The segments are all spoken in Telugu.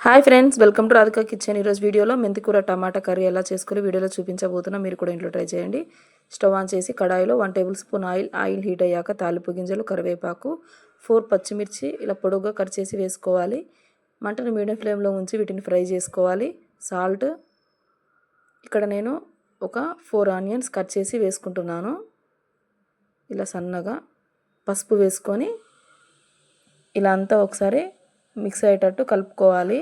Hi friends, welcome to Radhika kitchen. ఈరోజు వీడియోలో మెంతికూర టమాటా కర్రీ ఎలా చేసుకోవాలి వీడియోలో చూపించబోతున్నా. మీరు కూడా ఇంట్లో ట్రై చేయండి. స్టవ్ ఆన్ చేసి కడాయిలో 1 టేబుల్ స్పూన్ ఆయిల్ హీట్ అయ్యాక తాలింపు గింజలు, కరివేపాకు, 4 పచ్చిమిర్చి ఇలా పొడుగ్గా కట్ చేసి వేసుకోవాలి. మంటను మీడియం ఫ్లేమ్లో ఉంచి వీటిని ఫ్రై చేసుకోవాలి. సాల్ట్, ఇక్కడ నేను ఒక 4 ఆనియన్స్ కట్ చేసి వేసుకుంటున్నాను ఇలా సన్నగా. పసుపు వేసుకొని ఇలా అంతా ఒకసారి మిక్స్ అయ్యేటట్టు కలుపుకోవాలి.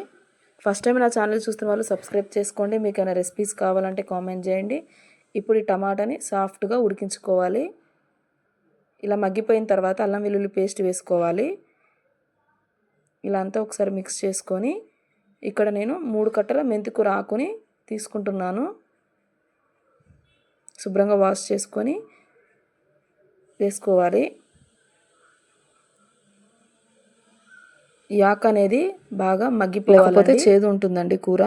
ఫస్ట్ టైం నా ఛానల్ చూస్తున్న వాళ్ళు సబ్స్క్రైబ్ చేసుకోండి. మీకు ఏమైనా రెసిపీస్ కావాలంటే కామెంట్ చేయండి. ఇప్పుడు ఈ టమాటాని సాఫ్ట్గా ఉడికించుకోవాలి. ఇలా మగ్గిపోయిన తర్వాత అల్లం వెల్లుల్లి పేస్ట్ వేసుకోవాలి. ఇలా అంతా ఒకసారి మిక్స్ చేసుకొని ఇక్కడ నేను 3 కట్టల మెంతికూర ఆకుని తీసుకుంటున్నాను. శుభ్రంగా వాష్ చేసుకొని వేసుకోవాలి. ఈ ఆకు అనేది బాగా మగ్గిపోవాలి, చేదు ఉంటుందండి కూర.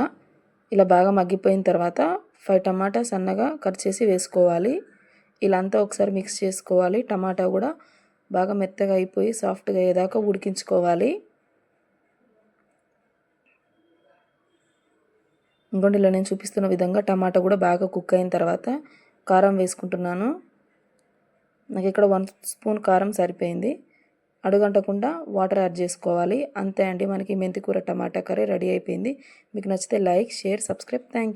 ఇలా బాగా మగ్గిపోయిన తర్వాత 5 టమాటా సన్నగా కట్ చేసి వేసుకోవాలి. ఇలా అంతా ఒకసారి మిక్స్ చేసుకోవాలి. టమాటా కూడా బాగా మెత్తగా అయిపోయి సాఫ్ట్గా అయ్యేదాకా ఉడికించుకోవాలి. ఇంకోటి ఇలా నేను చూపిస్తున్న విధంగా టమాటా కూడా బాగా కుక్ అయిన తర్వాత కారం వేసుకుంటున్నాను. నాకు ఇక్కడ 1 స్పూన్ కారం సరిపోయింది. అడుగంటకుండా వాటర్ యాడ్ చేసుకోవాలి. అంతే అండి, మనకి మెంతికూర టమాటా కర్రీ రెడీ అయిపోయింది. మీకు నచ్చితే like, share, subscribe. Thank you.